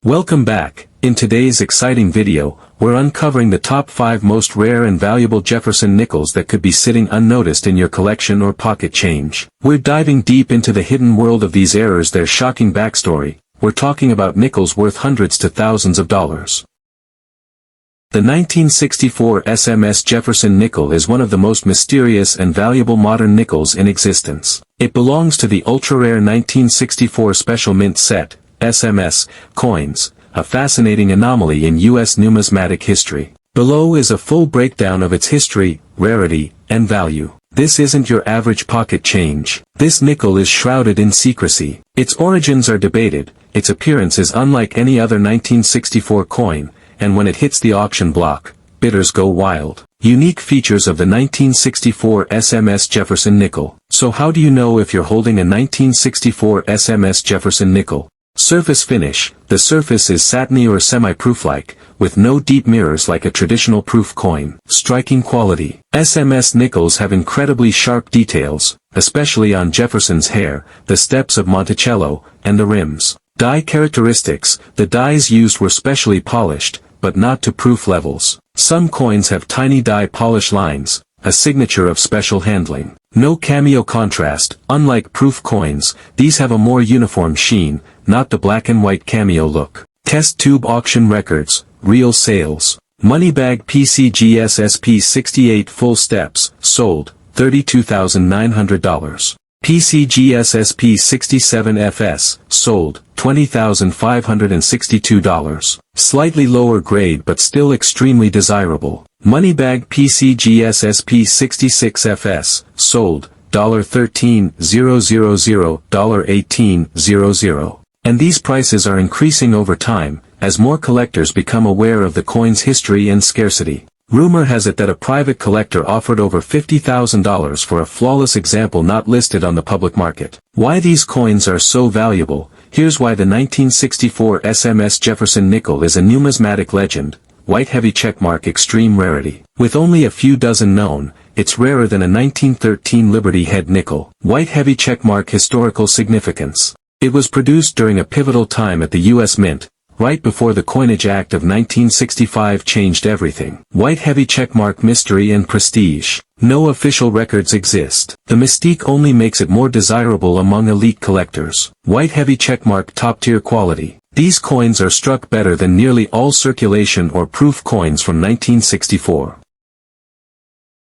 Welcome back. In today's exciting video, we're uncovering the top 5 most rare and valuable Jefferson nickels that could be sitting unnoticed in your collection or pocket change. We're diving deep into the hidden world of these errors, their shocking backstory. We're talking about nickels worth hundreds to thousands of dollars. The 1964 SMS Jefferson nickel is one of the most mysterious and valuable modern nickels in existence. It belongs to the ultra-rare 1964 Special Mint Set, SMS, coins, a fascinating anomaly in U.S. numismatic history. Below is a full breakdown of its history, rarity, and value. This isn't your average pocket change. This nickel is shrouded in secrecy. Its origins are debated, its appearance is unlike any other 1964 coin, and when it hits the auction block, bidders go wild. Unique features of the 1964 SMS Jefferson nickel. So how do you know if you're holding a 1964 SMS Jefferson nickel? Surface finish. The surface is satiny or semi-proof-like, with no deep mirrors like a traditional proof coin. Striking quality. SMS nickels have incredibly sharp details, especially on Jefferson's hair, the steps of Monticello, and the rims. Die characteristics. The dies used were specially polished, but not to proof levels. Some coins have tiny die polish lines, a signature of special handling. No cameo contrast. Unlike proof coins, these have a more uniform sheen, not the black and white cameo look. Test tube auction records, real sales. Moneybag PCGS SP68 full steps, sold, $32,900. PCGS SP67FS, sold, $20,562. Slightly lower grade but still extremely desirable. Moneybag PCGS SP66FS, sold, $13,000, $18,000. And these prices are increasing over time, as more collectors become aware of the coin's history and scarcity. Rumor has it that a private collector offered over $50,000 for a flawless example not listed on the public market. Why these coins are so valuable? Here's why the 1964 SMS Jefferson nickel is a numismatic legend. White heavy checkmark, extreme rarity. With only a few dozen known, it's rarer than a 1913 Liberty Head nickel. White heavy checkmark. Historical significance. It was produced during a pivotal time at the U.S. Mint, right before the Coinage Act of 1965 changed everything. White heavy checkmark. Mystery and prestige. No official records exist. The mystique only makes it more desirable among elite collectors. White heavy checkmark. Top-tier quality. These coins are struck better than nearly all circulation or proof coins from 1964.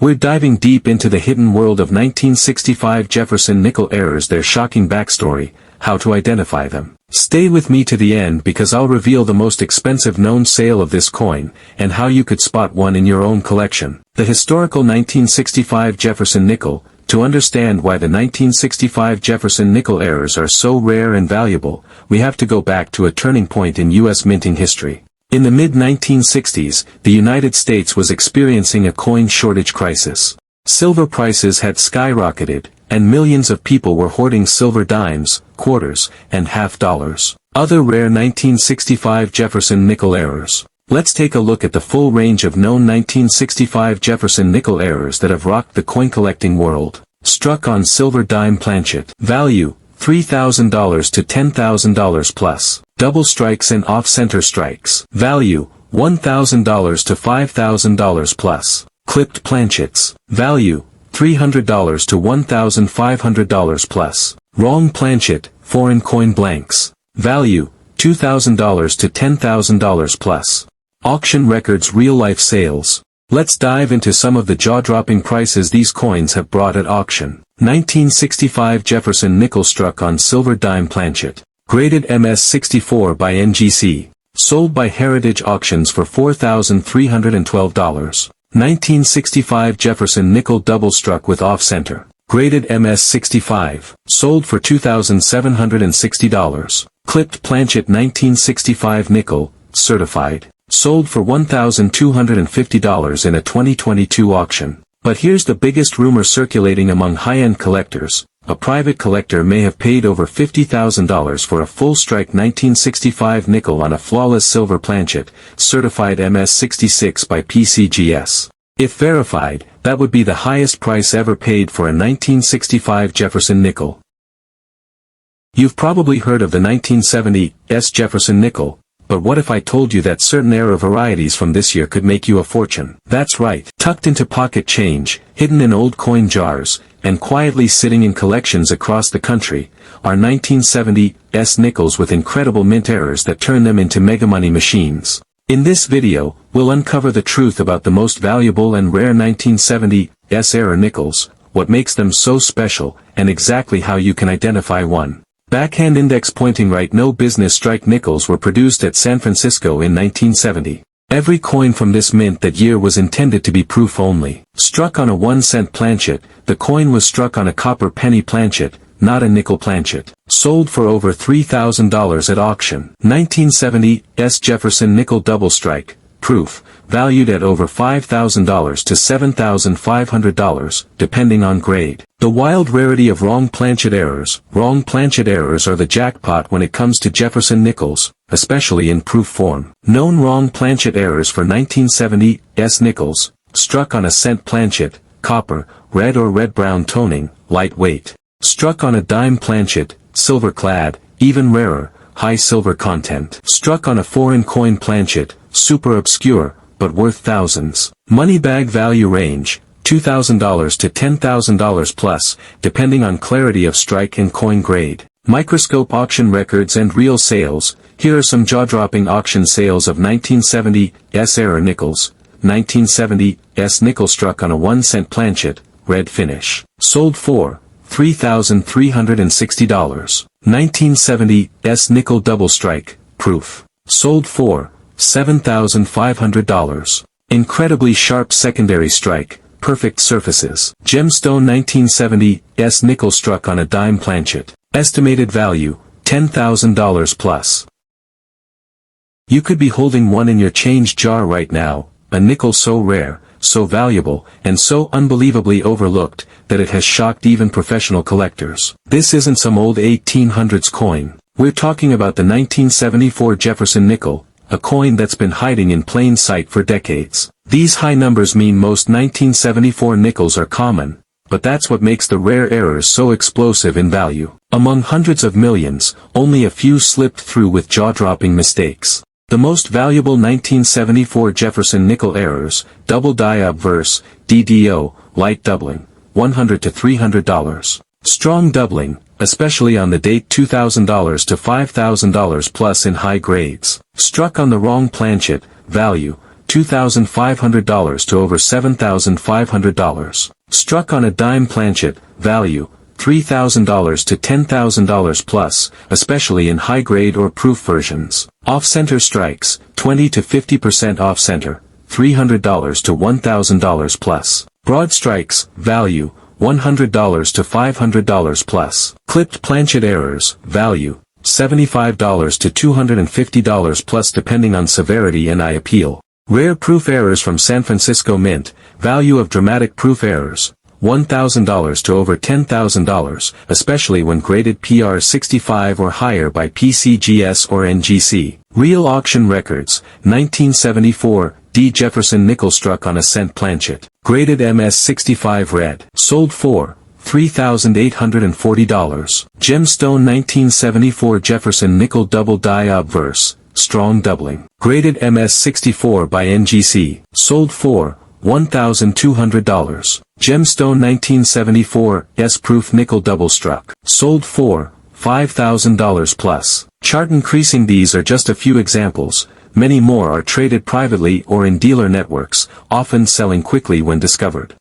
We're diving deep into the hidden world of 1965 Jefferson nickel errors, their shocking backstory, how to identify them. Stay with me to the end because I'll reveal the most expensive known sale of this coin, and how you could spot one in your own collection. The historical 1965 Jefferson nickel. To understand why the 1965 Jefferson nickel errors are so rare and valuable, we have to go back to a turning point in U.S. minting history. In the mid-1960s, the United States was experiencing a coin shortage crisis. Silver prices had skyrocketed, and millions of people were hoarding silver dimes, quarters, and half dollars. Other rare 1965 Jefferson nickel errors. Let's take a look at the full range of known 1965 Jefferson nickel errors that have rocked the coin collecting world. Struck on silver dime planchet. Value, $3,000 to $10,000 plus. Double strikes and off-center strikes. Value, $1,000 to $5,000 plus. Clipped planchets. Value, $300 to $1,500 plus. Wrong planchet, foreign coin blanks. Value, $2,000 to $10,000 plus. Auction records. Real-life sales. Let's dive into some of the jaw-dropping prices these coins have brought at auction. 1965 Jefferson nickel struck on silver dime planchet. Graded MS64 by NGC. Sold by Heritage Auctions for $4,312. 1965 Jefferson nickel double struck with off-center. Graded MS65. Sold for $2,760. Clipped planchet 1965 nickel, certified. Sold for $1,250 in a 2022 auction. But here's the biggest rumor circulating among high-end collectors. A private collector may have paid over $50,000 for a full-strike 1965 nickel on a flawless silver planchet, certified MS66 by PCGS. If verified, that would be the highest price ever paid for a 1965 Jefferson nickel. You've probably heard of the 1970 Jefferson nickel, but what if I told you that certain era varieties from this year could make you a fortune? That's right. Tucked into pocket change, hidden in old coin jars, and quietly sitting in collections across the country, are 1970s nickels with incredible mint errors that turn them into mega money machines. In this video, we'll uncover the truth about the most valuable and rare 1970s era nickels, what makes them so special, and exactly how you can identify one. Backhand index pointing right. No business strike nickels were produced at San Francisco in 1970. Every coin from this mint that year was intended to be proof only. Struck on a 1-cent planchet, the coin was struck on a copper penny planchet, not a nickel planchet. Sold for over $3,000 at auction. 1970s Jefferson nickel double strike, proof, valued at over $5,000 to $7,500, depending on grade. The wild rarity of wrong planchet errors. Wrong planchet errors are the jackpot when it comes to Jefferson nickels, especially in proof form. Known wrong planchet errors for 1970s nickels: struck on a cent planchet, copper, red or red-brown toning, lightweight. Struck on a dime planchet, silver-clad, even rarer, high silver content. Struck on a foreign coin planchet, super obscure, but worth thousands. Money bag value range, $2,000 to $10,000 plus, depending on clarity of strike and coin grade. Microscope auction records and real sales. Here are some jaw-dropping auction sales of 1970s era nickels. 1970s nickel struck on a 1-cent planchet, red finish. Sold for $3,360. 1970s nickel double strike, proof. Sold for $7,500. Incredibly sharp secondary strike, perfect surfaces. Gemstone 1970s nickel struck on a dime planchet. Estimated value, $10,000 plus. You could be holding one in your change jar right now, a nickel so rare, so valuable, and so unbelievably overlooked, that it has shocked even professional collectors. This isn't some old 1800s coin. We're talking about the 1974 Jefferson nickel, a coin that's been hiding in plain sight for decades. These high numbers mean most 1974 nickels are common, but that's what makes the rare errors so explosive in value. Among hundreds of millions, only a few slipped through with jaw-dropping mistakes. The most valuable 1974 Jefferson nickel errors: double die obverse, DDO, light doubling, $100 to $300. Strong doubling, especially on the date $2,000 to $5,000 plus in high grades. Struck on the wrong planchet, value, $2,500 to over $7,500. Struck on a dime planchet, value, $3,000 to $10,000 plus, especially in high-grade or proof versions. Off-center strikes, 20 to 50% off-center, $300 to $1,000 plus. Broad strikes, value, $100 to $500 plus. Clipped planchet errors, value, $75 to $250 plus depending on severity and eye appeal. Rare proof errors from San Francisco Mint, value of dramatic proof errors, $1,000 to over $10,000, especially when graded PR 65 or higher by PCGS or NGC. Real auction records, 1974, D. Jefferson nickel struck on a cent planchet. Graded MS 65 red. Sold for $3,840. Gemstone 1974 Jefferson nickel double die obverse, strong doubling. Graded MS 64 by NGC. Sold for $1,200. Gemstone 1974 S-proof nickel double struck. Sold for $5,000 plus. Chart increasing. These are just a few examples. Many more are traded privately or in dealer networks, often selling quickly when discovered.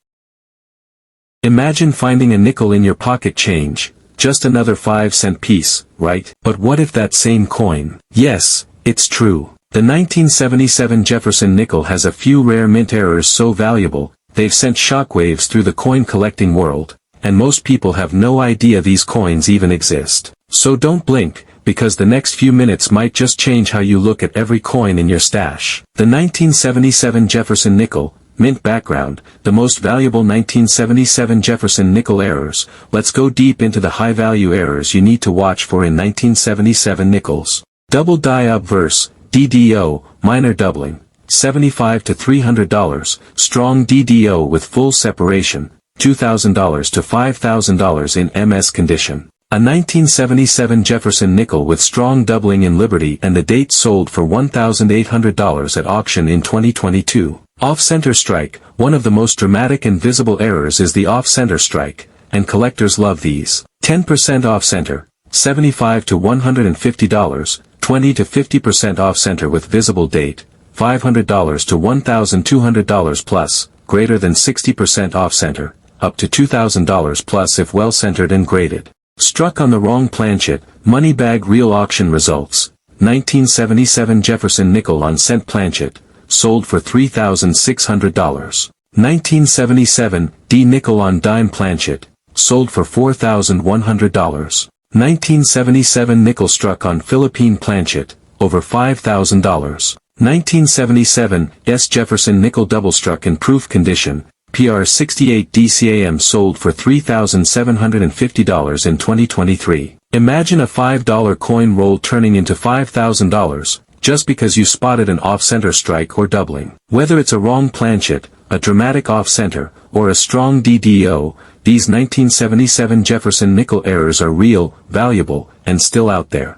Imagine finding a nickel in your pocket change, just another 5-cent piece, right? But what if that same coin? Yes, it's true. The 1977 Jefferson nickel has a few rare mint errors so valuable, they've sent shockwaves through the coin collecting world, and most people have no idea these coins even exist. So don't blink, because the next few minutes might just change how you look at every coin in your stash. The 1977 Jefferson nickel, mint background, the most valuable 1977 Jefferson nickel errors. Let's go deep into the high-value errors you need to watch for in 1977 nickels. Double die obverse, DDO, minor doubling, $75 to $300, strong DDO with full separation, $2,000 to $5,000 in MS condition. A 1977 Jefferson nickel with strong doubling in Liberty and the date sold for $1,800 at auction in 2022. Off-center strike. One of the most dramatic and visible errors is the off-center strike, and collectors love these. 10% off-center, $75 to $150, 20 to 50% off-center with visible date, $500 to $1,200 plus, greater than 60% off-center, up to $2,000 plus if well-centered and graded. Struck on the wrong planchet. Money bag real auction results. 1977 Jefferson nickel on cent planchet, sold for $3,600. 1977 D nickel on dime planchet, sold for $4,100. 1977 nickel struck on Philippine planchet, over $5,000. 1977 S Jefferson nickel double struck in proof condition, PR 68 DCAM sold for $3,750 in 2023. Imagine a $5 coin roll turning into $5,000, just because you spotted an off-center strike or doubling. Whether it's a wrong planchet, a dramatic off-center, or a strong DDO, these 1977 Jefferson nickel errors are real, valuable, and still out there.